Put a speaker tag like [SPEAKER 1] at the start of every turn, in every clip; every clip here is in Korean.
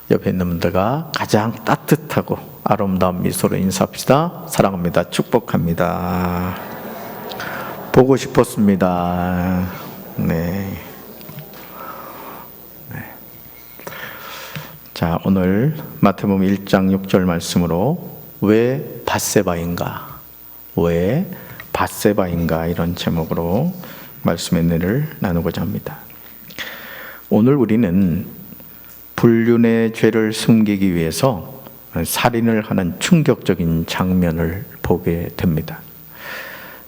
[SPEAKER 1] 옆에 있는 분들과 가장 따뜻하고 아름다운 미소로 인사합시다. 사랑합니다. 축복합니다. 보고 싶었습니다. 네. 자, 오늘 마태복음 1장 6절 말씀으로 왜 밧세바인가? 왜 밧세바인가? 이런 제목으로 말씀의 은혜를 나누고자 합니다. 오늘 우리는 불륜의 죄를 숨기기 위해서 살인을 하는 충격적인 장면을 보게 됩니다.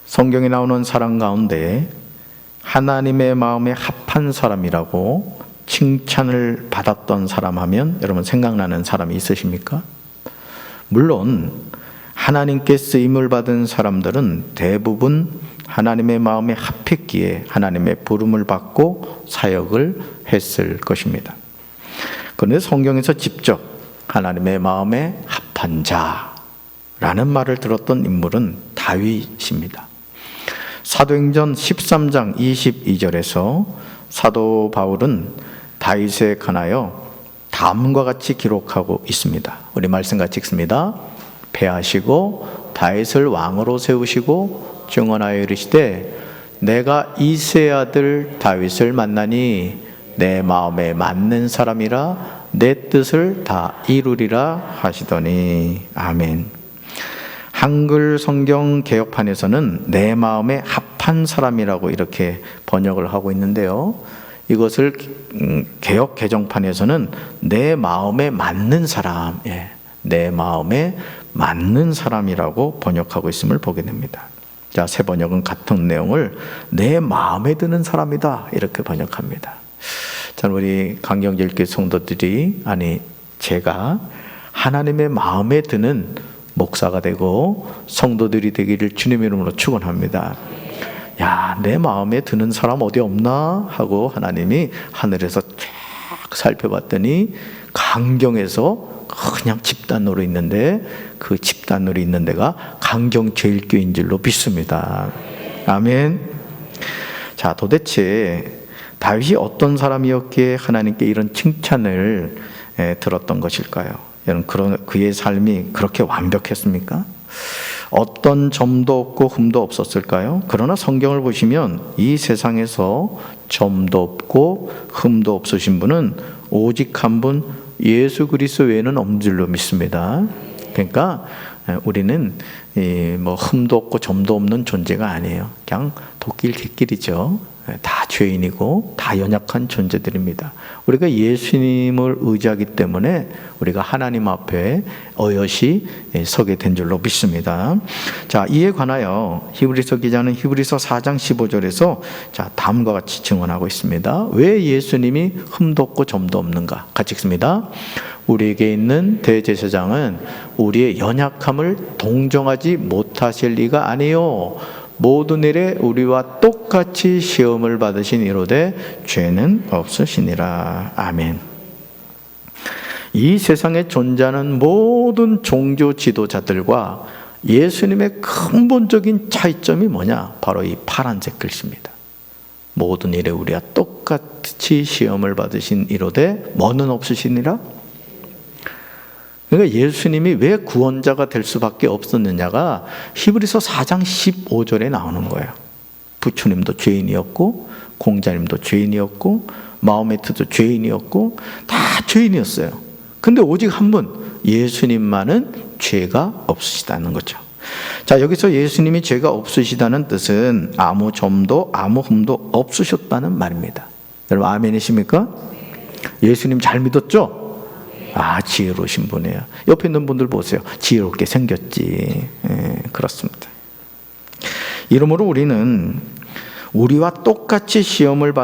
[SPEAKER 1] 성경에 나오는 사람 가운데 하나님의 마음에 합한 사람이라고 칭찬을 받았던 사람 하면 여러분 생각나는 사람이 있으십니까? 물론 하나님께 쓰임을 받은 사람들은 대부분 하나님의 마음에 합했기에 하나님의 부름을 받고 사역을 했을 것입니다. 그런데 성경에서 직접 하나님의 마음에 합한 자라는 말을 들었던 인물은 다윗입니다. 사도행전 13장 22절에서 사도 바울은 다윗에 관하여 다음과 같이 기록하고 있습니다. 우리 말씀 같이 읽습니다. 패하시고 다윗을 왕으로 세우시고 증언하여 이르시되 내가 이새의 아들 다윗을 만나니 내 마음에 맞는 사람이라 내 뜻을 다 이루리라 하시더니 아멘. 한글 성경 개역판에서는 내 마음에 합한 사람이라고 이렇게 번역을 하고 있는데요. 이것을 개역 개정판에서는 내 마음에 맞는 사람, 내 마음에 맞는 사람이라고 번역하고 있음을 보게 됩니다. 자, 새 번역은 같은 내용을 내 마음에 드는 사람이다 이렇게 번역합니다. 자, 우리 강경제일교회 성도들이 제가 하나님의 마음에 드는 목사가 되고 성도들이 되기를 주님의 이름으로 축원합니다. 야, 내 마음에 드는 사람 어디 없나 하고 하나님이 하늘에서 쫙 살펴봤더니 강경에서 그냥 집단으로 있는데 그 집단으로 있는 데가 강경제일교회인 줄로 믿습니다. 아멘. 자, 도대체 다윗이 어떤 사람이었기에 하나님께 이런 칭찬을 들었던 것일까요? 여러분, 그의 삶이 그렇게 완벽했습니까? 어떤 점도 없고 흠도 없었을까요? 그러나 성경을 보시면 이 세상에서 점도 없고 흠도 없으신 분은 오직 한 분 예수 그리스도 외에는 없는 줄로 믿습니다. 그러니까 우리는 흠도 없고 점도 없는 존재가 아니에요. 그냥 도끼 객길이죠. 다 죄인이고 다 연약한 존재들입니다. 우리가 예수님을 의지하기 때문에 우리가 하나님 앞에 어여시 서게 된 줄로 믿습니다. 자, 이에 관하여 히브리서 기자는 히브리서 4장 15절에서 자, 다음과 같이 증언하고 있습니다. 왜 예수님이 흠도 없고 점도 없는가? 같이 읽습니다. 우리에게 있는 대제사장은 우리의 연약함을 동정하지 못하실 리가 아니요 모든 일에 우리와 똑같이 시험을 받으신 이로되 죄는 없으시니라. 아멘. 이 세상에 존재하는 모든 종교 지도자들과 예수님의 근본적인 차이점이 뭐냐? 바로 이 파란색 글씨입니다. 모든 일에 우리와 똑같이 시험을 받으신 이로되 뭐는 없으시니라? 그러니까 예수님이 왜 구원자가 될 수밖에 없었느냐가 히브리서 4장 15절에 나오는 거예요. 부처님도 죄인이었고 공자님도 죄인이었고 마호메트도 죄인이었고 다 죄인이었어요. 근데 오직 한 분 예수님만은 죄가 없으시다는 거죠. 자, 여기서 예수님이 죄가 없으시다는 뜻은 아무 점도 아무 흠도 없으셨다는 말입니다. 여러분 아멘이십니까? 예수님 잘 믿었죠? 지혜로우신 분이에요. 옆에 있는 분들 보세요. 지혜롭게 생겼지. 그렇습니다. 이러므로 우리는 우리와 똑같이 시험을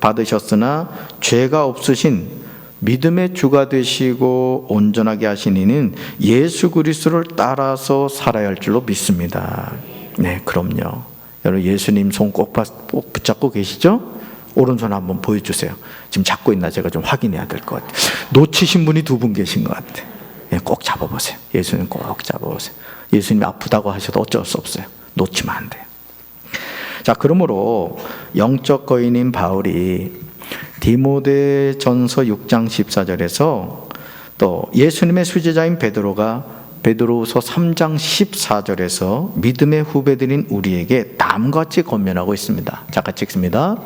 [SPEAKER 1] 받으셨으나 죄가 없으신 믿음의 주가 되시고 온전하게 하신 이는 예수 그리스도를 따라서 살아야 할 줄로 믿습니다. 네, 그럼요. 여러분 예수님 손 꼭 붙잡고 계시죠? 오른손 한번 보여주세요. 지금 잡고 있나 제가 좀 확인해야 될 것 같아요. 놓치신 분이 2분 계신 것 같아요. 꼭 잡아보세요. 예수님 꼭 잡아보세요. 예수님이 아프다고 하셔도 어쩔 수 없어요. 놓치면 안 돼요. 자, 그러므로 영적 거인인 바울이 디모데전서 6장 14절에서 또 예수님의 수제자인 베드로후서 3장 14절에서 믿음의 후배들인 우리에게 다음같이 권면하고 있습니다. 자, 같이 읽습니다.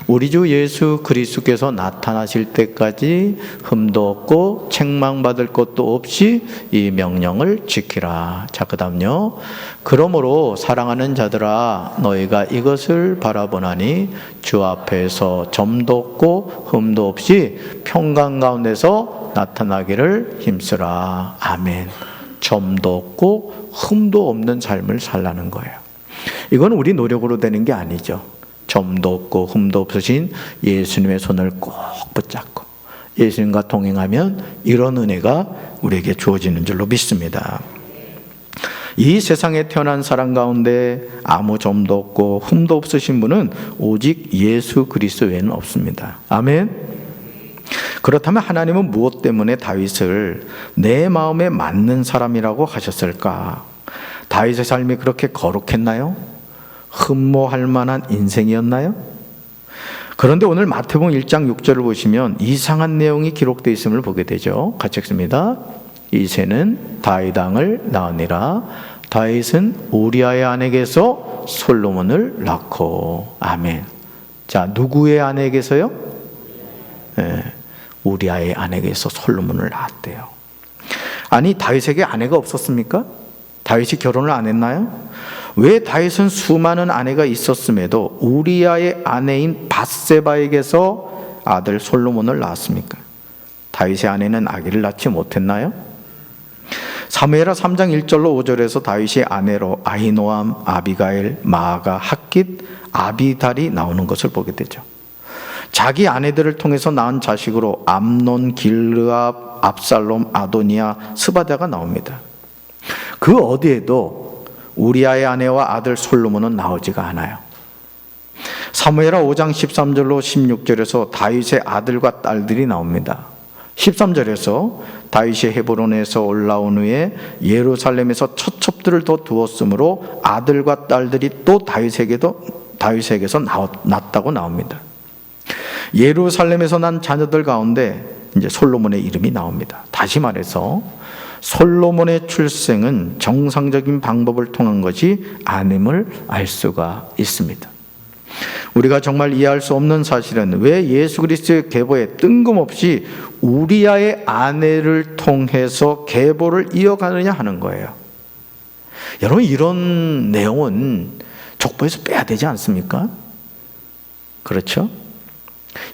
[SPEAKER 1] 우리 주 예수 그리스도께서 나타나실 때까지 흠도 없고 책망받을 것도 없이 이 명령을 지키라. 자, 그 다음요. 그러므로 사랑하는 자들아, 너희가 이것을 바라보나니 주 앞에서 점도 없고 흠도 없이 평강 가운데서 나타나기를 힘쓰라. 아멘. 점도 없고 흠도 없는 삶을 살라는 거예요. 이건 우리 노력으로 되는 게 아니죠. 점도 없고 흠도 없으신 예수님의 손을 꼭 붙잡고 예수님과 동행하면 이런 은혜가 우리에게 주어지는 줄로 믿습니다. 이 세상에 태어난 사람 가운데 아무 점도 없고 흠도 없으신 분은 오직 예수 그리스도 외에는 없습니다. 아멘. 그렇다면 하나님은 무엇 때문에 다윗을 내 마음에 맞는 사람이라고 하셨을까? 다윗의 삶이 그렇게 거룩했나요? 흠모할 만한 인생이었나요? 그런데 오늘 마태복음 1장 6절을 보시면 이상한 내용이 기록되어 있음을 보게 되죠. 같이 읽습니다. 이새는 다윗 왕을 낳으니라. 다윗은 우리아의 아내에게서 솔로몬을 낳고. 아멘. 자, 누구의 아내에게서요? 네, 우리아의 아내에게서 솔로몬을 낳았대요. 아니, 다윗에게 아내가 없었습니까? 다윗이 결혼을 안 했나요? 왜 다윗은 수많은 아내가 있었음에도 우리아의 아내인 밧세바에게서 아들 솔로몬을 낳았습니까? 다윗의 아내는 아기를 낳지 못했나요? 사무엘하 3장 1절로 5절에서 다윗의 아내로 아히노암, 아비가일, 마아가, 핫깃, 아비달이 나오는 것을 보게 되죠. 자기 아내들을 통해서 낳은 자식으로 암논, 길르압, 압살롬, 아도니아, 스바다가 나옵니다. 그 어디에도 우리아의 아내와 아들 솔로몬은 나오지가 않아요. 사무엘하 5장 13절로 16절에서 다윗의 아들과 딸들이 나옵니다. 13절에서 다윗이 헤브론에서 올라온 후에 예루살렘에서 처첩들을 더 두었으므로 아들과 딸들이 또 다윗에게서 낳았다고 나옵니다. 예루살렘에서 난 자녀들 가운데 이제 솔로몬의 이름이 나옵니다. 다시 말해서 솔로몬의 출생은 정상적인 방법을 통한 것이 아님을 알 수가 있습니다. 우리가 정말 이해할 수 없는 사실은 왜 예수 그리스도의 계보에 뜬금없이 우리아의 아내를 통해서 계보를 이어가느냐 하는 거예요. 여러분, 이런 내용은 족보에서 빼야 되지 않습니까? 그렇죠?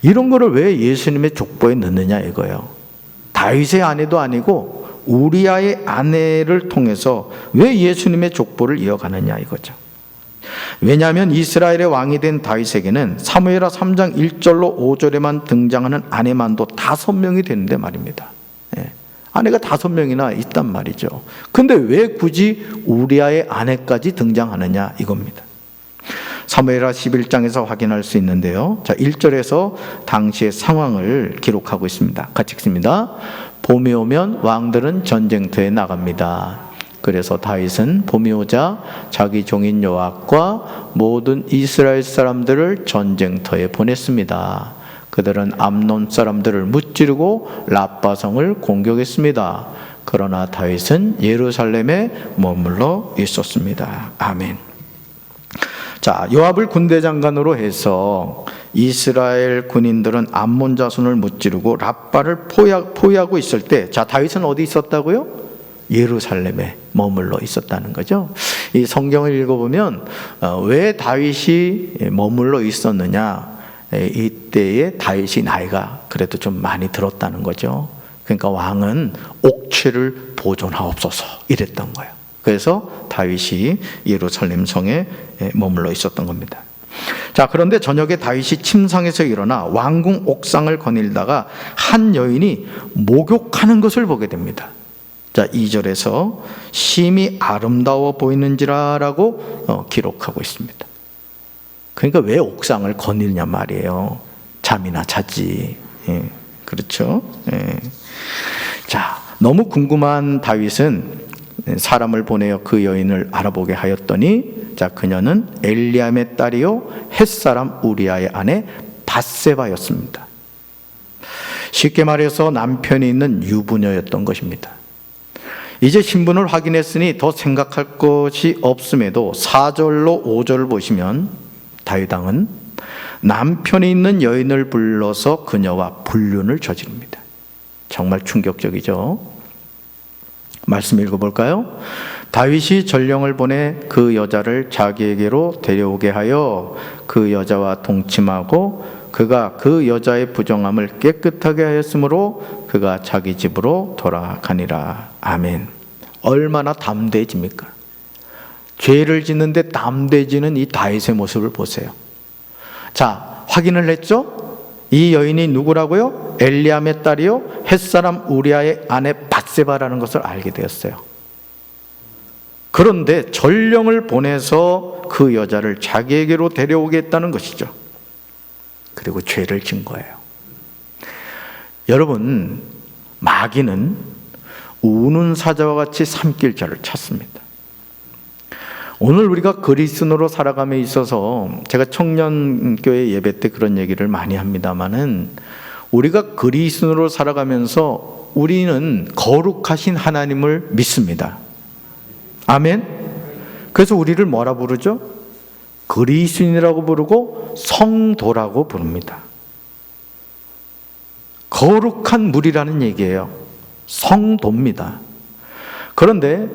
[SPEAKER 1] 이런 거를 왜 예수님의 족보에 넣느냐 이거예요. 다윗의 아내도 아니고 우리아의 아내를 통해서 왜 예수님의 족보를 이어가느냐 이거죠. 왜냐하면 이스라엘의 왕이 된 다윗에게는 사무엘하 3장 1절로 5절에만 등장하는 아내만도 5명이 되는데 말입니다. 아내가 5명이나 있단 말이죠. 근데 왜 굳이 우리아의 아내까지 등장하느냐 이겁니다. 사무엘하 11장에서 확인할 수 있는데요. 자, 1절에서 당시의 상황을 기록하고 있습니다. 같이 읽습니다. 봄이 오면 왕들은 전쟁터에 나갑니다. 그래서 다윗은 봄이 오자 자기 종인 요압과 모든 이스라엘 사람들을 전쟁터에 보냈습니다. 그들은 암논 사람들을 무찌르고 라빠성을 공격했습니다. 그러나 다윗은 예루살렘에 머물러 있었습니다. 아멘. 자, 요압을 군대 장관으로 해서 이스라엘 군인들은 암몬 자손을 무찌르고 랍바를 포위하고 있을 때, 자, 다윗은 어디 있었다고요? 예루살렘에 머물러 있었다는 거죠. 이 성경을 읽어보면 왜 다윗이 머물러 있었느냐, 이때에 다윗이 나이가 그래도 좀 많이 들었다는 거죠. 그러니까 왕은 옥체를 보존하옵소서 이랬던 거예요. 그래서 다윗이 예루살렘 성에 머물러 있었던 겁니다. 자, 그런데 저녁에 다윗이 침상에서 일어나 왕궁 옥상을 거닐다가 한 여인이 목욕하는 것을 보게 됩니다. 자, 2절에서 심히 아름다워 보이는지라라고 기록하고 있습니다. 그러니까 왜 옥상을 거닐냐 말이에요. 잠이나 자지. 그렇죠? 자, 너무 궁금한 다윗은 사람을 보내어 그 여인을 알아보게 하였더니, 자, 그녀는 엘리암의 딸이요 햇사람 우리아의 아내 밧세바였습니다. 쉽게 말해서 남편이 있는 유부녀였던 것입니다. 이제 신분을 확인했으니 더 생각할 것이 없음에도 4절로 5절을 보시면 다윗 왕은 남편이 있는 여인을 불러서 그녀와 불륜을 저지릅니다. 정말 충격적이죠. 말씀 읽어볼까요? 다윗이 전령을 보내 그 여자를 자기에게로 데려오게 하여 그 여자와 동침하고 그가 그 여자의 부정함을 깨끗하게 하였으므로 그가 자기 집으로 돌아가니라. 아멘. 얼마나 담대해집니까? 죄를 짓는데 담대해지는 이 다윗의 모습을 보세요. 자, 확인을 했죠? 이 여인이 누구라고요? 엘리암의 딸이요 햇사람 우리아의 아내 밧세바라는 것을 알게 되었어요. 그런데 전령을 보내서 그 여자를 자기에게로 데려오겠다는 것이죠. 그리고 죄를 진 거예요. 여러분, 마귀는 우는 사자와 같이 삼킬 자를 찾습니다. 오늘 우리가 그리스도로 살아감에 있어서 제가 청년교회 예배 때 그런 얘기를 많이 합니다마는 우리가 그리스도로 살아가면서 우리는 거룩하신 하나님을 믿습니다. 아멘. 그래서 우리를 뭐라 부르죠? 그리스도인이라고 부르고 성도라고 부릅니다. 거룩한 물이라는 얘기예요. 성도입니다. 그런데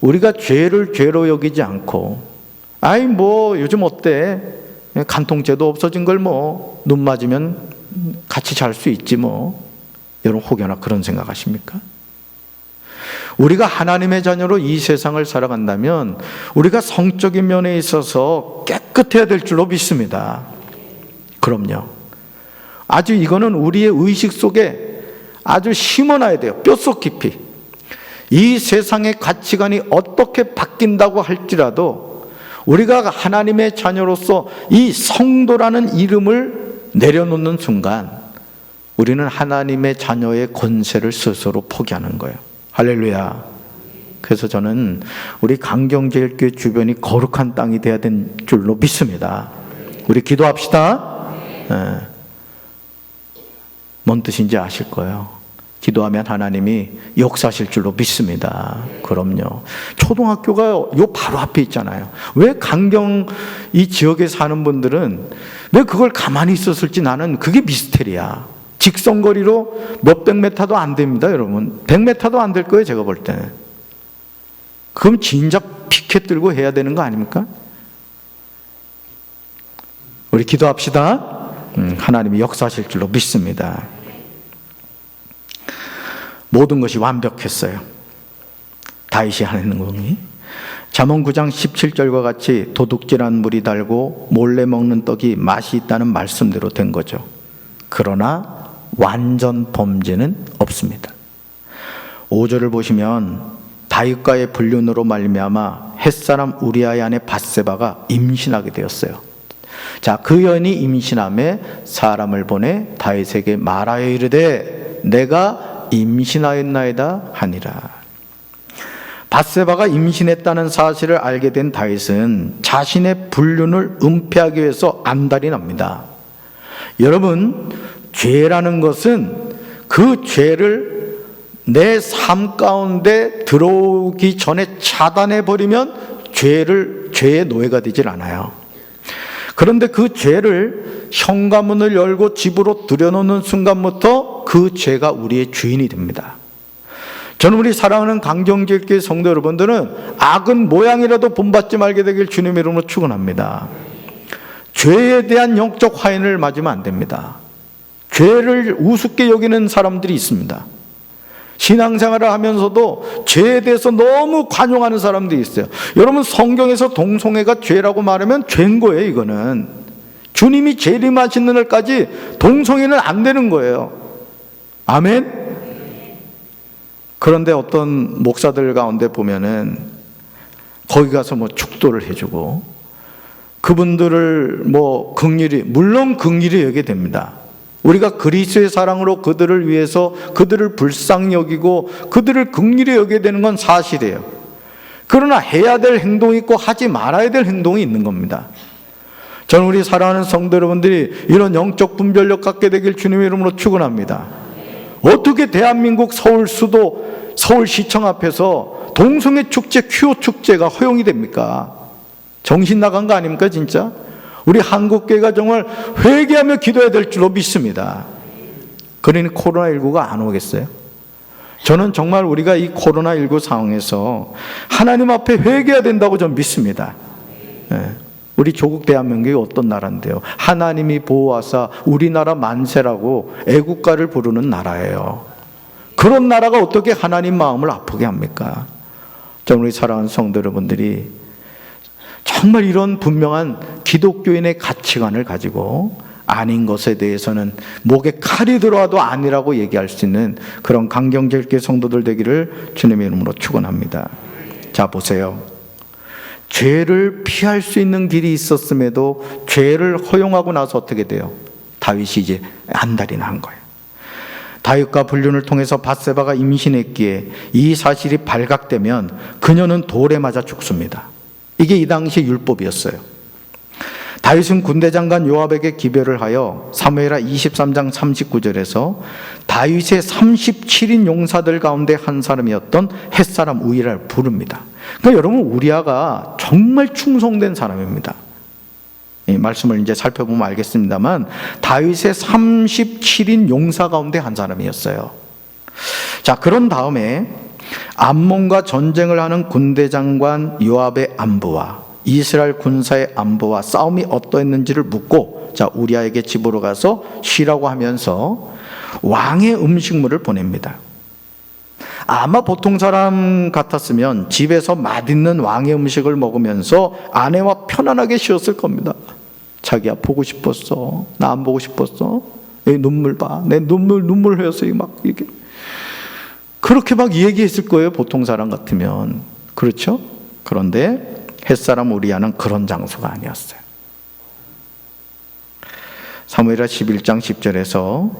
[SPEAKER 1] 우리가 죄를 죄로 여기지 않고 아이 뭐 요즘 어때? 간통죄도 없어진 걸 뭐 눈 맞으면 같이 잘 수 있지 뭐. 여러분 혹여나 그런 생각하십니까? 우리가 하나님의 자녀로 이 세상을 살아간다면 우리가 성적인 면에 있어서 깨끗해야 될 줄로 믿습니다. 그럼요. 아주 이거는 우리의 의식 속에 아주 심어놔야 돼요. 뼛속 깊이. 이 세상의 가치관이 어떻게 바뀐다고 할지라도 우리가 하나님의 자녀로서 이 성도라는 이름을 내려놓는 순간 우리는 하나님의 자녀의 권세를 스스로 포기하는 거예요. 할렐루야. 그래서 저는 우리 강경제일교회 주변이 거룩한 땅이 되어야 된 줄로 믿습니다. 우리 기도합시다. 네. 뭔 뜻인지 아실 거예요. 기도하면 하나님이 역사하실 줄로 믿습니다. 그럼요. 초등학교가 요 바로 앞에 있잖아요. 왜 강경 이 지역에 사는 분들은 왜 그걸 가만히 있었을지 나는 그게 미스테리야. 직선거리로 몇백 메타도 안 됩니다, 여러분. 100메타도 안 될 거예요, 제가 볼 때는. 그럼 진작 피켓 들고 해야 되는 거 아닙니까? 우리 기도합시다. 하나님이 역사하실 줄로 믿습니다. 모든 것이 완벽했어요. 다윗이 하는 것이 잠언 9장 17절과 같이 도둑질한 물이 달고 몰래 먹는 떡이 맛이 있다는 말씀대로 된 거죠. 그러나 완전 범죄는 없습니다. 5절을 보시면 다윗과의 불륜으로 말미암아 햇사람 우리아의 아내 밧세바가 임신하게 되었어요. 자, 그 여인이 임신함에 사람을 보내 다윗에게 말하여 이르되 내가 임신하였나이다 하니라. 밧세바가 임신했다는 사실을 알게 된 다윗은 자신의 불륜을 은폐하기 위해서 안달이 납니다. 여러분, 죄라는 것은 그 죄를 내 삶 가운데 들어오기 전에 차단해 버리면 죄의 노예가 되질 않아요. 그런데 그 죄를 현관문을 열고 집으로 들여놓는 순간부터 그 죄가 우리의 주인이 됩니다. 저는 우리 사랑하는 강경제일교회 성도 여러분들은 악은 모양이라도 본받지 말게 되길 주님의 이름으로 축원합니다. 죄에 대한 영적 화인을 맞으면 안 됩니다. 죄를 우습게 여기는 사람들이 있습니다. 신앙생활을 하면서도 죄에 대해서 너무 관용하는 사람들이 있어요. 여러분, 성경에서 동성애가 죄라고 말하면 죄인 거예요. 이거는 주님이 재림하시는 날까지 동성애는 안 되는 거예요. 아멘. 그런데 어떤 목사들 가운데 보면은 거기 가서 뭐 축도를 해주고 그분들을 뭐 물론 긍휼히 여기게 됩니다. 우리가 그리스도의 사랑으로 그들을 위해서 그들을 불쌍히 여기고 그들을 긍휼히 여기게 되는 건 사실이에요. 그러나 해야 될 행동이 있고 하지 말아야 될 행동이 있는 겁니다. 저는 우리 사랑하는 성도 여러분들이 이런 영적 분별력 갖게 되길 주님의 이름으로 축원합니다. 어떻게 대한민국 서울 수도 서울시청 앞에서 동성애 축제, 퀴어 축제가 허용이 됩니까? 정신 나간 거 아닙니까 진짜? 우리 한국교회가 정말 회개하며 기도해야 될 줄로 믿습니다. 그러니 코로나19가 안 오겠어요? 저는 정말 우리가 이 코로나19 상황에서 하나님 앞에 회개해야 된다고 저는 믿습니다. 우리 조국 대한민국이 어떤 나라인데요? 하나님이 보호하사 우리나라 만세라고 애국가를 부르는 나라예요. 그런 나라가 어떻게 하나님 마음을 아프게 합니까? 우리 사랑하는 성도 여러분들이 정말 이런 분명한 기독교인의 가치관을 가지고 아닌 것에 대해서는 목에 칼이 들어와도 아니라고 얘기할 수 있는 그런 강경질게 성도들 되기를 주님의 이름으로 축원합니다. 자, 보세요. 죄를 피할 수 있는 길이 있었음에도 죄를 허용하고 나서 어떻게 돼요? 다윗이 이제 안달이 난 거예요. 다윗과 불륜을 통해서 밧세바가 임신했기에 이 사실이 발각되면 그녀는 돌에 맞아 죽습니다. 이게 이 당시 율법이었어요. 다윗은 군대장관 요압에게 기별을 하여 사무엘하 23장 39절에서 다윗의 37인 용사들 가운데 한 사람이었던 햇사람 우리아를 부릅니다. 그러니까 여러분, 우리아가 정말 충성된 사람입니다. 이 말씀을 이제 살펴보면 알겠습니다만 다윗의 37인 용사 가운데 한 사람이었어요. 자, 그런 다음에 암몬과 전쟁을 하는 군대장관 요압의 안부와 이스라엘 군사의 안부와 싸움이 어떠했는지를 묻고, 자, 우리아에게 집으로 가서 쉬라고 하면서 왕의 음식물을 보냅니다. 아마 보통 사람 같았으면 집에서 맛있는 왕의 음식을 먹으면서 아내와 편안하게 쉬었을 겁니다. 자기야, 보고 싶었어. 나 안 보고 싶었어. 내 눈물 봐. 내 눈물 흘렸어. 막 이렇게. 그렇게 막 얘기했을 거예요, 보통 사람 같으면. 그렇죠? 그런데 햇사람 우리아는 그런 장소가 아니었어요. 사무엘하 11장 10절에서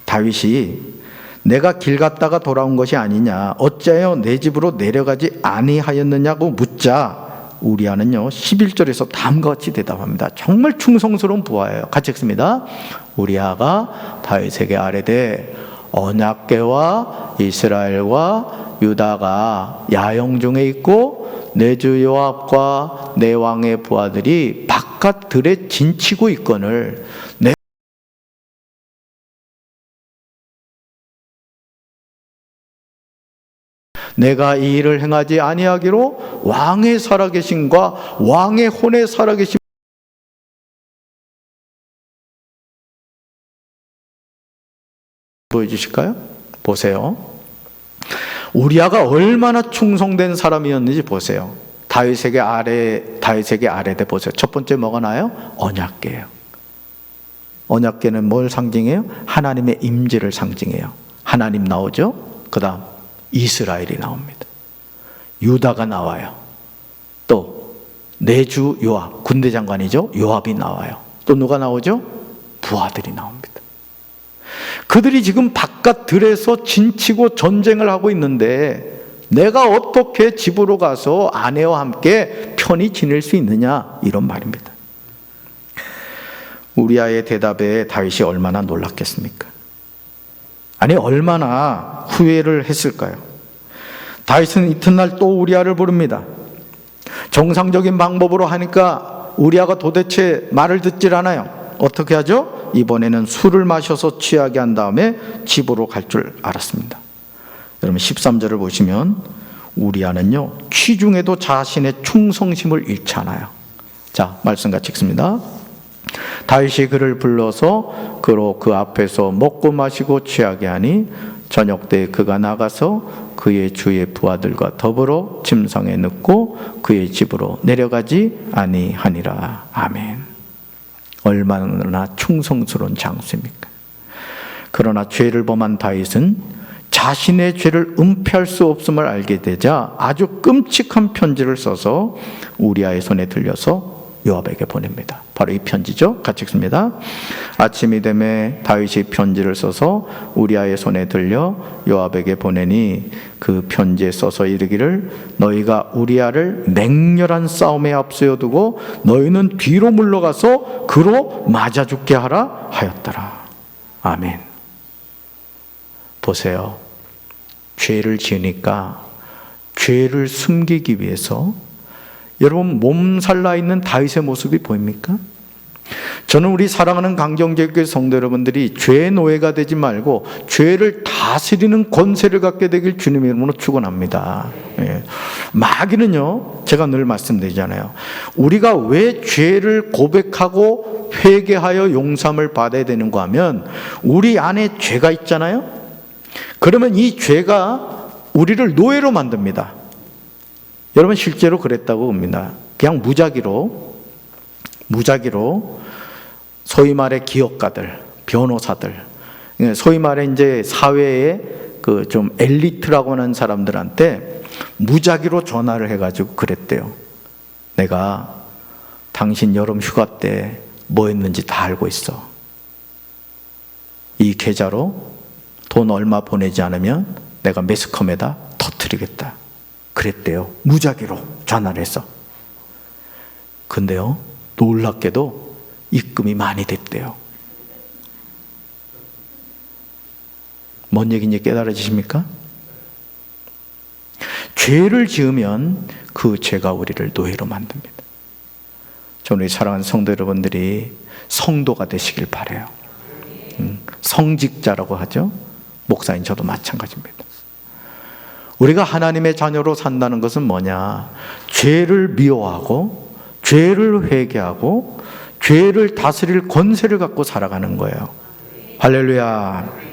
[SPEAKER 1] 다윗이 내가 길 갔다가 돌아온 것이 아니냐, 어찌하여 내 집으로 내려가지 아니하였느냐고 묻자 우리아는요 11절에서 다음과 같이 대답합니다. 정말 충성스러운 부하예요. 같이 읽습니다. 우리아가 다윗에게 아뢰되 언약궤와 이스라엘과 유다가 야영 중에 있고 내 주 요압과 내 왕의 부하들이 바깥 들에 진치고 있거늘 내가 이 일을 행하지 아니하기로 왕의 살아계심과 왕의 혼의 살아계심 보여주실까요? 보세요. 우리아가 얼마나 충성된 사람이었는지 보세요. 다윗에게 아뢰되 보세요. 첫 번째 뭐가 나요? 언약궤예요. 언약궤는 뭘 상징해요? 하나님의 임재를 상징해요. 하나님 나오죠. 그 다음 이스라엘이 나옵니다. 유다가 나와요. 또 내주 요압, 군대 장관이죠. 요압이 나와요. 또 누가 나오죠? 부하들이 나옵니다. 그들이 지금 바깥 들에서 진치고 전쟁을 하고 있는데 내가 어떻게 집으로 가서 아내와 함께 편히 지낼 수 있느냐, 이런 말입니다. 우리아의 대답에 다윗이 얼마나 놀랐겠습니까? 아니, 얼마나 후회를 했을까요? 다윗은 이튿날 또 우리아를 부릅니다. 정상적인 방법으로 하니까 우리아가 도대체 말을 듣질 않아요. 어떻게 하죠? 이번에는 술을 마셔서 취하게 한 다음에 집으로 갈 줄 알았습니다. 여러분 13절을 보시면 우리아는요 취중에도 자신의 충성심을 잃지 않아요. 자, 말씀 같이 읽습니다. 다윗이 그를 불러서 그로 그 앞에서 먹고 마시고 취하게 하니 저녁 때 그가 나가서 그의 주의 부하들과 더불어 침상에 눕고 그의 집으로 내려가지 아니하니라. 아멘. 얼마나 충성스러운 장수입니까? 그러나 죄를 범한 다윗은 자신의 죄를 은폐할 수 없음을 알게 되자 아주 끔찍한 편지를 써서 우리아의 손에 들려서 요압에게 보냅니다. 바로 이 편지죠. 같이 읽습니다. 아침이 되매 다윗이 편지를 써서 우리아의 손에 들려 요압에게 보내니 그 편지에 써서 이르기를 너희가 우리아를 맹렬한 싸움에 앞세워 두고 너희는 뒤로 물러가서 그로 맞아 죽게 하라 하였더라. 아멘. 보세요. 죄를 지으니까 죄를 숨기기 위해서 여러분 몸살나 있는 다윗의 모습이 보입니까? 저는 우리 사랑하는 강정제교회 성도 여러분들이 죄의 노예가 되지 말고 죄를 다스리는 권세를 갖게 되길 주님의 이름으로 축원합니다. 예. 마귀는요, 제가 늘 말씀드리잖아요. 우리가 왜 죄를 고백하고 회개하여 용서함을 받아야 되는가 하면 우리 안에 죄가 있잖아요. 그러면 이 죄가 우리를 노예로 만듭니다. 여러분 실제로 그랬다고 봅니다. 그냥 무작위로 소위 말해 기업가들, 변호사들, 소위 말해 이제 사회의 그 좀 엘리트라고 하는 사람들한테 무작위로 전화를 해가지고 그랬대요. 내가 당신 여름 휴가 때 뭐 했는지 다 알고 있어. 이 계좌로 돈 얼마 보내지 않으면 내가 매스컴에다 터뜨리겠다. 그랬대요. 무작위로 전화를 해서. 근데요, 놀랍게도 입금이 많이 됐대요. 뭔 얘기인지 깨달아지십니까? 죄를 지으면 그 죄가 우리를 노예로 만듭니다. 저는 우리 사랑하는 성도 여러분들이 성도가 되시길 바라요. 성직자라고 하죠. 목사인 저도 마찬가지입니다. 우리가 하나님의 자녀로 산다는 것은 뭐냐? 죄를 미워하고 죄를 회개하고 죄를 다스릴 권세를 갖고 살아가는 거예요. 할렐루야.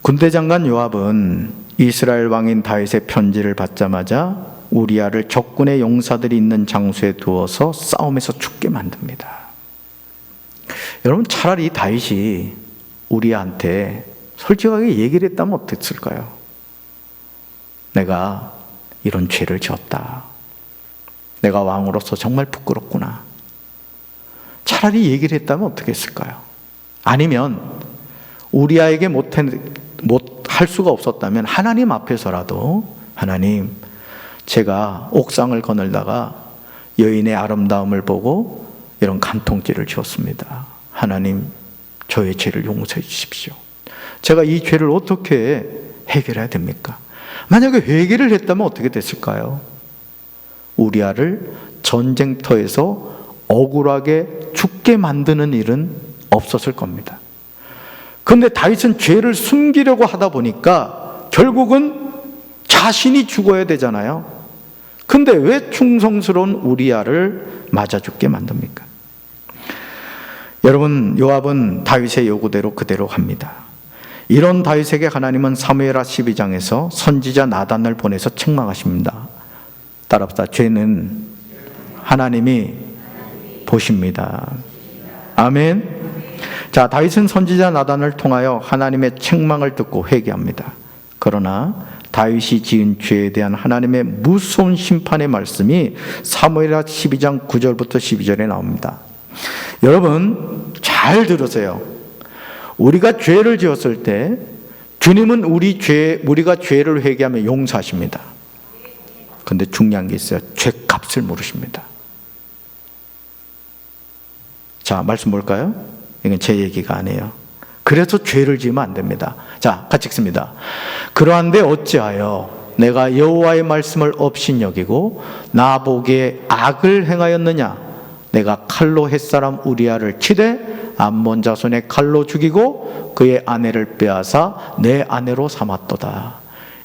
[SPEAKER 1] 군대 장관 요압은 이스라엘 왕인 다윗의 편지를 받자마자 우리아를 적군의 용사들이 있는 장소에 두어서 싸움에서 죽게 만듭니다. 여러분, 차라리 다윗이 우리아한테 솔직하게 얘기를 했다면 어땠을까요? 내가 이런 죄를 지었다. 내가 왕으로서 정말 부끄럽구나. 차라리 얘기를 했다면 어떻게 했을까요? 아니면 우리아에게 못할 수가 없었다면 하나님 앞에서라도, 하나님, 제가 옥상을 거닐다가 여인의 아름다움을 보고 이런 간통죄를 지었습니다. 하나님, 저의 죄를 용서해 주십시오. 제가 이 죄를 어떻게 해결해야 됩니까? 만약에 회개를 했다면 어떻게 됐을까요? 우리아를 전쟁터에서 억울하게 죽게 만드는 일은 없었을 겁니다. 그런데 다윗은 죄를 숨기려고 하다 보니까 결국은 자신이 죽어야 되잖아요. 근데 왜 충성스러운 우리아를 맞아 죽게 만듭니까? 여러분, 요압은 다윗의 요구대로 그대로 합니다. 이런 다윗에게 하나님은 사무엘하 12장에서 선지자 나단을 보내서 책망하십니다. 따라합시다. 죄는 하나님이 보십니다. 아멘. 자, 다윗은 선지자 나단을 통하여 하나님의 책망을 듣고 회개합니다. 그러나 다윗이 지은 죄에 대한 하나님의 무서운 심판의 말씀이 사무엘하 12장 9절부터 12절에 나옵니다. 여러분 잘 들으세요. 우리가 죄를 지었을 때 주님은 우리가 죄를 회개하면 용서하십니다. 그런데 중요한 게 있어요. 죄값을 물으십니다. 자, 말씀 볼까요? 이건 제 얘기가 아니에요. 그래서 죄를 지으면 안 됩니다. 자, 같이 읽습니다. 그러한데 어찌하여 내가 여호와의 말씀을 업신여기고 나 보기에 악을 행하였느냐? 내가 칼로 햇사람 우리아를 치되 암몬 자손의 칼로 죽이고 그의 아내를 빼앗아 내 아내로 삼았도다.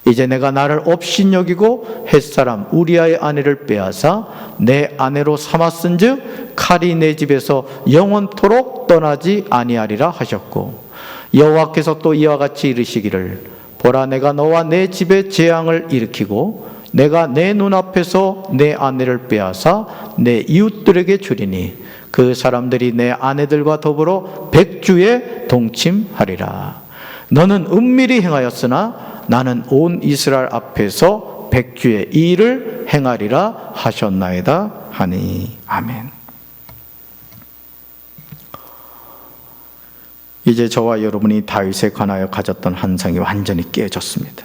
[SPEAKER 1] 이제 내가 나를 업신여기고 햇사람 우리아의 아내를 빼앗아 내 아내로 삼았은즉 칼이 내 집에서 영원토록 떠나지 아니하리라 하셨고, 여호와께서 또 이와 같이 이르시기를 보라, 내가 너와 내 집에 재앙을 일으키고 내가 내 눈앞에서 내 아내를 빼앗아 내 이웃들에게 주리니 그 사람들이 내 아내들과 더불어 백주에 동침하리라. 너는 은밀히 행하였으나 나는 온 이스라엘 앞에서 백주의 일을 행하리라 하셨나이다 하니. 아멘. 이제 저와 여러분이 다윗에 관하여 가졌던 환상이 완전히 깨졌습니다.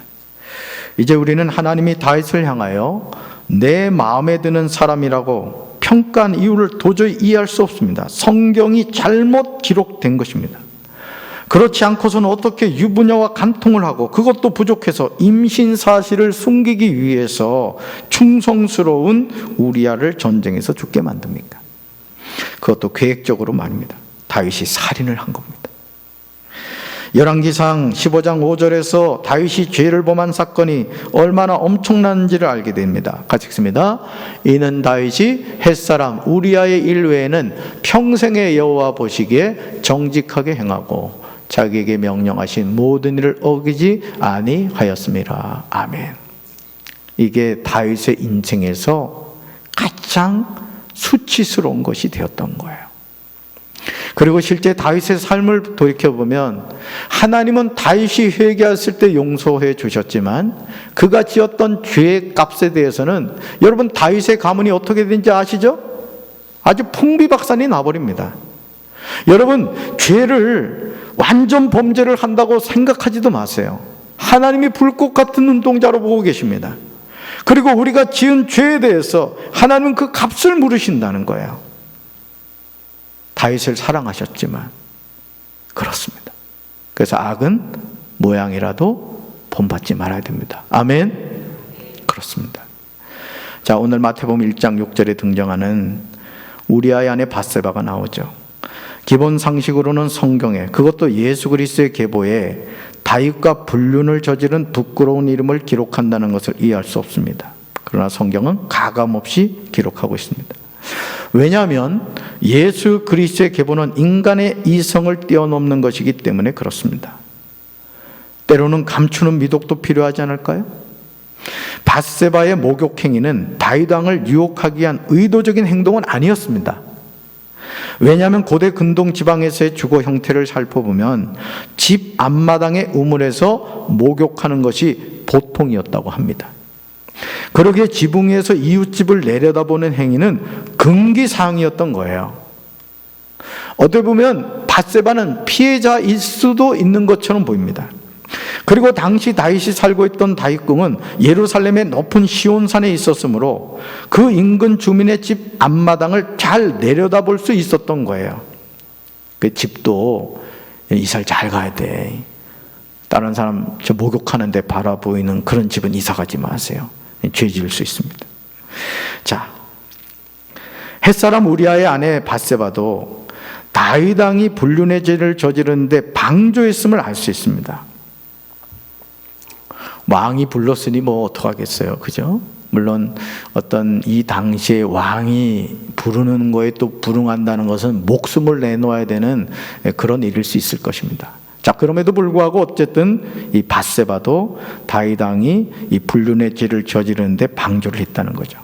[SPEAKER 1] 이제 우리는 하나님이 다윗을 향하여 내 마음에 드는 사람이라고 평가한 이유를 도저히 이해할 수 없습니다. 성경이 잘못 기록된 것입니다. 그렇지 않고서는 어떻게 유부녀와 간통을 하고 그것도 부족해서 임신 사실을 숨기기 위해서 충성스러운 우리아를 전쟁에서 죽게 만듭니까? 그것도 계획적으로 말입니다. 다윗이 살인을 한 겁니다. 열왕기상 15장 5절에서 다윗이 죄를 범한 사건이 얼마나 엄청난지를 알게 됩니다. 같이 읽습니다. 이는 다윗이 햇사람 우리아의 일 외에는 평생의 여호와 보시기에 정직하게 행하고 자기에게 명령하신 모든 일을 어기지 아니하였습니다. 아멘. 이게 다윗의 인생에서 가장 수치스러운 것이 되었던 거예요. 그리고 실제 다윗의 삶을 돌이켜보면 하나님은 다윗이 회개했을 때 용서해 주셨지만 그가 지었던 죄의 값에 대해서는 여러분 다윗의 가문이 어떻게 된지 아시죠? 아주 풍비박산이 나버립니다. 여러분 죄를 완전 범죄를 한다고 생각하지도 마세요. 하나님이 불꽃 같은 눈동자로 보고 계십니다. 그리고 우리가 지은 죄에 대해서 하나님은 그 값을 물으신다는 거예요. 다윗을 사랑하셨지만 그렇습니다. 그래서 악은 모양이라도 본받지 말아야 됩니다. 아멘. 그렇습니다. 자, 오늘 마태복음 1장 6절에 등장하는 우리아의 아내 밧세바가 나오죠. 기본 상식으로는 성경에, 그것도 예수 그리스도의 계보에 다윗과 불륜을 저지른 부끄러운 이름을 기록한다는 것을 이해할 수 없습니다. 그러나 성경은 가감없이 기록하고 있습니다. 왜냐하면 예수 그리스도의 계보는 인간의 이성을 뛰어넘는 것이기 때문에 그렇습니다. 때로는 감추는 미덕도 필요하지 않을까요? 밧세바의 목욕 행위는 다윗 왕을 유혹하기 위한 의도적인 행동은 아니었습니다. 왜냐하면 고대 근동 지방에서의 주거 형태를 살펴보면 집 앞마당의 우물에서 목욕하는 것이 보통이었다고 합니다. 그러기에 지붕 위에서 이웃집을 내려다보는 행위는 금기사항이었던 거예요. 어떻게 보면 밧세바는 피해자일 수도 있는 것처럼 보입니다. 그리고 당시 다윗이 살고 있던 다윗궁은 예루살렘의 높은 시온산에 있었으므로 그 인근 주민의 집 앞마당을 잘 내려다볼 수 있었던 거예요. 그 집도 이사를 잘 가야 돼. 다른 사람 저 목욕하는데 바라보이는 그런 집은 이사 가지 마세요. 죄 지을 수 있습니다. 자, 햇사람 우리아의 아내 밧세바도 다윗 왕이 불륜의 죄를 저지르는데 방조했음을 알 수 있습니다. 왕이 불렀으니 뭐 어떡하겠어요, 그죠? 물론 어떤 이 당시에 왕이 부르는 거에 또 불응한다는 것은 목숨을 내놓아야 되는 그런 일일 수 있을 것입니다. 자, 그럼에도 불구하고 어쨌든 이 밧세바도 다윗 왕이 이 불륜의 죄를 저지르는데 방조를 했다는 거죠.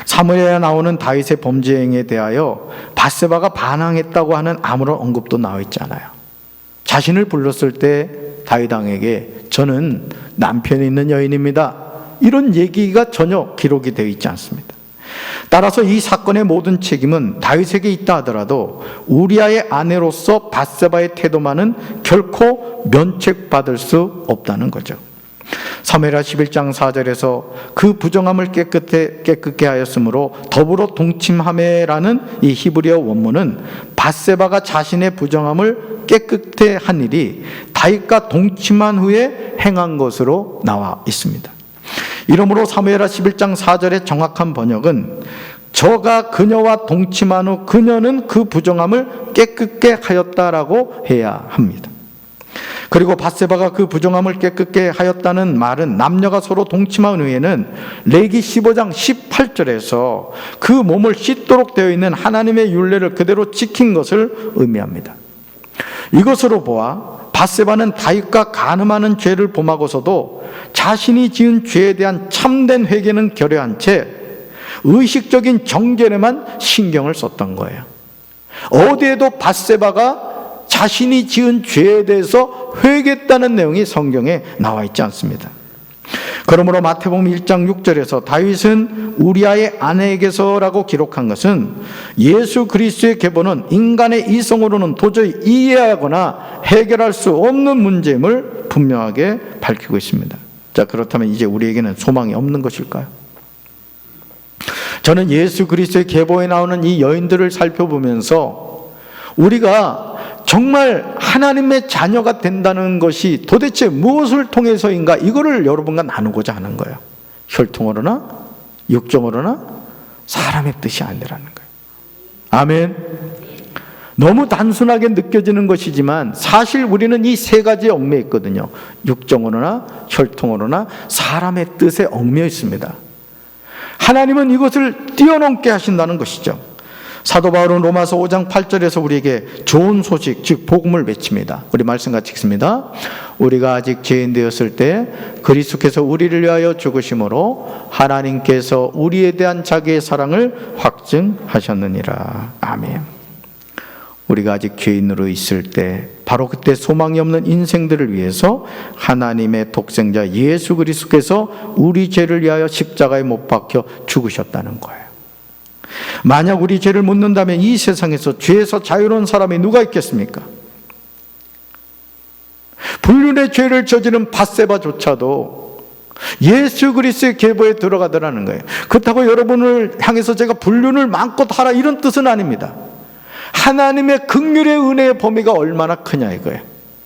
[SPEAKER 1] 사무엘에 나오는 다윗의 범죄 행위에 대하여 밧세바가 반항했다고 하는 아무런 언급도 나와 있지 않아요. 자신을 불렀을 때 다윗 왕에게 저는 남편이 있는 여인입니다, 이런 얘기가 전혀 기록이 되어 있지 않습니다. 따라서 이 사건의 모든 책임은 다윗에게 있다 하더라도 우리아의 아내로서 밧세바의 태도만은 결코 면책받을 수 없다는 거죠. 사무엘하 11장 4절에서 그 부정함을 깨끗게 하였으므로 더불어 동침하매라는 이 히브리어 원문은 밧세바가 자신의 부정함을 깨끗게 한 일이 다윗과 동침한 후에 행한 것으로 나와 있습니다. 이러므로 사무엘하 11장 4절의 정확한 번역은 저가 그녀와 동침한 후 그녀는 그 부정함을 깨끗게 하였다라고 해야 합니다. 그리고 밧세바가 그 부정함을 깨끗게 하였다는 말은 남녀가 서로 동침한 후에는 레기 15장 18절에서 그 몸을 씻도록 되어 있는 하나님의 율례를 그대로 지킨 것을 의미합니다. 이것으로 보아 밧세바는 다윗과 간음하는 죄를 범하고서도 자신이 지은 죄에 대한 참된 회개는 결여한 채 의식적인 정죄에만 신경을 썼던 거예요. 어디에도 밧세바가 자신이 지은 죄에 대해서 회개했다는 내용이 성경에 나와 있지 않습니다. 그러므로 마태복음 1장 6절에서 다윗은 우리아의 아내에게서라고 기록한 것은 예수 그리스도의 계보는 인간의 이성으로는 도저히 이해하거나 해결할 수 없는 문제임을 분명하게 밝히고 있습니다. 자, 그렇다면 이제 우리에게는 소망이 없는 것일까요? 저는 예수 그리스도의 계보에 나오는 이 여인들을 살펴보면서 우리가 정말 하나님의 자녀가 된다는 것이 도대체 무엇을 통해서인가, 이거를 여러분과 나누고자 하는 거예요. 혈통으로나 육정으로나 사람의 뜻이 아니라는 거예요. 아멘. 너무 단순하게 느껴지는 것이지만 사실 우리는 이 세 가지에 얽매여 있거든요. 육정으로나 혈통으로나 사람의 뜻에 얽매여 있습니다. 하나님은 이것을 뛰어넘게 하신다는 것이죠. 사도 바울은 로마서 5장 8절에서 우리에게 좋은 소식, 즉 복음을 외칩니다. 우리 말씀 같이 읽습니다. 우리가 아직 죄인 되었을 때 그리스도께서 우리를 위하여 죽으심으로 하나님께서 우리에 대한 자기의 사랑을 확증하셨느니라. 아멘. 우리가 아직 죄인으로 있을 때 바로 그때 소망이 없는 인생들을 위해서 하나님의 독생자 예수 그리스도께서 우리 죄를 위하여 십자가에 못 박혀 죽으셨다는 거예요. 만약 우리 죄를 묻는다면 이 세상에서 죄에서 자유로운 사람이 누가 있겠습니까? 불륜의 죄를 저지른 밧세바조차도 예수 그리스도의 계보에 들어가더라는 거예요. 그렇다고 여러분을 향해서 제가 불륜을 마음껏 하라 이런 뜻은 아닙니다. 하나님의 긍휼의 은혜의 범위가 얼마나 크냐 이거예요.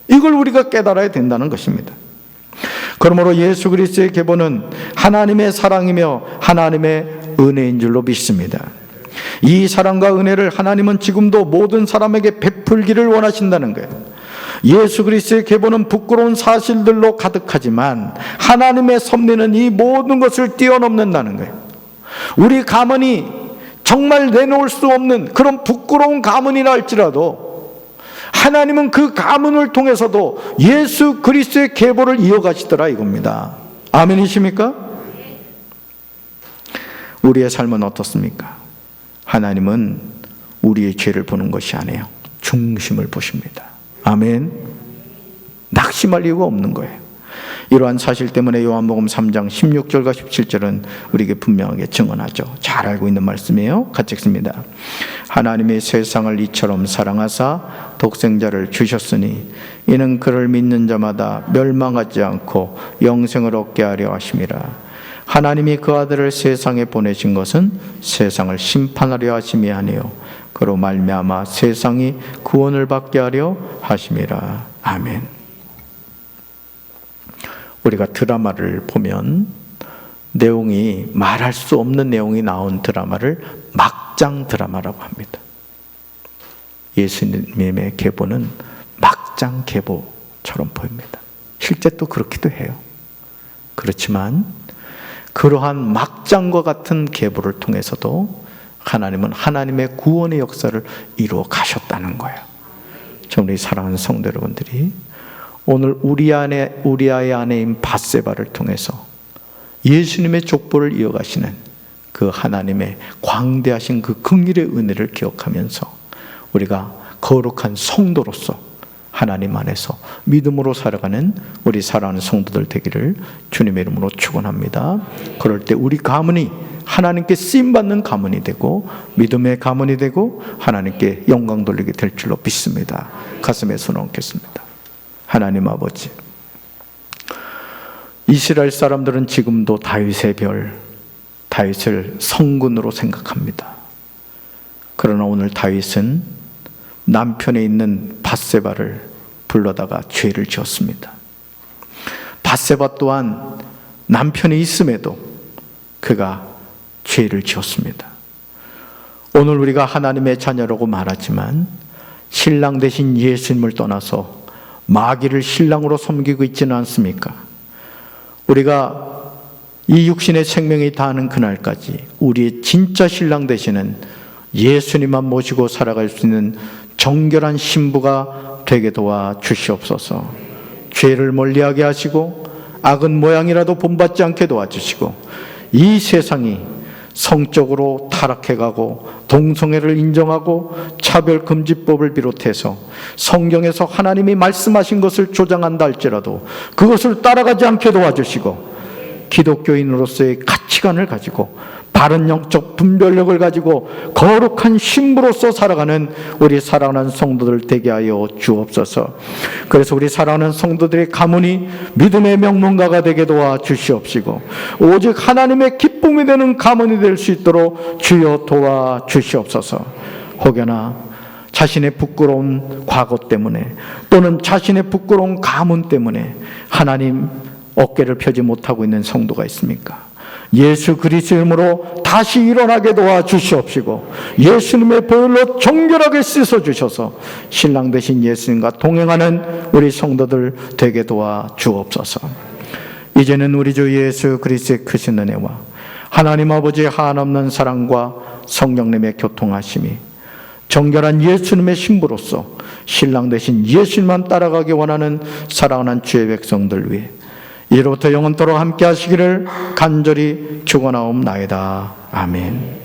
[SPEAKER 1] 이걸 우리가 깨달아야 된다는 것입니다. 그러므로 예수 그리스도의 계보는 하나님의 사랑이며 하나님의 은혜인 줄로 믿습니다. 이 사랑과 은혜를 하나님은 지금도 모든 사람에게 베풀기를 원하신다는 거예요. 예수 그리스도의 계보는 부끄러운 사실들로 가득하지만 하나님의 섭리는 이 모든 것을 뛰어넘는다는 거예요. 우리 가문이 정말 내놓을 수 없는 그런 부끄러운 가문이라 할지라도 하나님은 그 가문을 통해서도 예수 그리스도의 계보를 이어가시더라 이겁니다. 아멘이십니까? 우리의 삶은 어떻습니까? 하나님은 우리의 죄를 보는 것이 아니에요. 중심을 보십니다. 아멘. 낙심할 이유가 없는 거예요. 이러한 사실 때문에 요한복음 3장 16절과 17절은 우리에게 분명하게 증언하죠. 잘 알고 있는 말씀이에요. 같이 읽습니다. 하나님이 세상을 이처럼 사랑하사 독생자를 주셨으니 이는 그를 믿는 자마다 멸망하지 않고 영생을 얻게 하려 하심이라. 하나님이 그 아들을 세상에 보내신 것은 세상을 심판하려 하심이 아니요 그로 말미암아 세상이 구원을 받게 하려 하심이라. 아멘. 우리가 드라마를 보면 내용이 말할 수 없는 내용이 나온 드라마를 막장 드라마라고 합니다. 예수님의 계보는 막장 계보처럼 보입니다. 실제 또 그렇기도 해요. 그렇지만 그러한 막장과 같은 계보를 통해서도 하나님은 하나님의 구원의 역사를 이루어 가셨다는 거예요. 우리 사랑하는 성도 여러분들이 오늘 우리 아이 아내인 밧세바를 통해서 예수님의 족보를 이어가시는 그 하나님의 광대하신 그 긍휼의 은혜를 기억하면서 우리가 거룩한 성도로서 하나님 안에서 믿음으로 살아가는 우리 사랑하는 성도들 되기를 주님의 이름으로 축원합니다. 그럴 때 우리 가문이 하나님께 쓰임받는 가문이 되고 믿음의 가문이 되고 하나님께 영광 돌리게 될 줄로 믿습니다. 가슴에 손 얹겠습니다. 하나님 아버지, 이스라엘 사람들은 지금도 다윗의 별, 다윗을 성군으로 생각합니다. 그러나 오늘 다윗은 남편에 있는 밧세바를 불러다가 죄를 지었습니다. 밧세바 또한 남편이 있음에도 그가 죄를 지었습니다. 오늘 우리가 하나님의 자녀라고 말하지만 신랑 대신 예수님을 떠나서 마귀를 신랑으로 섬기고 있지는 않습니까? 우리가 이 육신의 생명이 다하는 그날까지 우리의 진짜 신랑 되시는 예수님만 모시고 살아갈 수 있는 정결한 신부가 되게 도와 주시옵소서. 죄를 멀리하게 하시고 악은 모양이라도 본받지 않게 도와주시고 이 세상이 성적으로 타락해가고 동성애를 인정하고 차별금지법을 비롯해서 성경에서 하나님이 말씀하신 것을 조장한다 할지라도 그것을 따라가지 않게 도와주시고 기독교인으로서의 가치관을 가지고 바른 영적 분별력을 가지고 거룩한 신부로서 살아가는 우리 사랑하는 성도들 되게 하여 주옵소서. 그래서 우리 사랑하는 성도들의 가문이 믿음의 명문가가 되게 도와 주시옵시고 오직 하나님의 기쁨이 되는 가문이 될 수 있도록 주여 도와 주시옵소서. 혹여나 자신의 부끄러운 과거 때문에 또는 자신의 부끄러운 가문 때문에 하나님 어깨를 펴지 못하고 있는 성도가 있습니까? 예수 그리스도의 이름으로 다시 일어나게 도와주시옵시고 예수님의 보혈로 정결하게 씻어주셔서 신랑 되신 예수님과 동행하는 우리 성도들 되게 도와주옵소서. 이제는 우리 주 예수 그리스도의 크신 은혜와 하나님 아버지의 한없는 사랑과 성령님의 교통하심이 정결한 예수님의 신부로서 신랑 되신 예수님만 따라가기 원하는 사랑하는 주의 백성들 위해 이로부터 영원토록 함께 하시기를 간절히 축원하옵나이다. 아멘.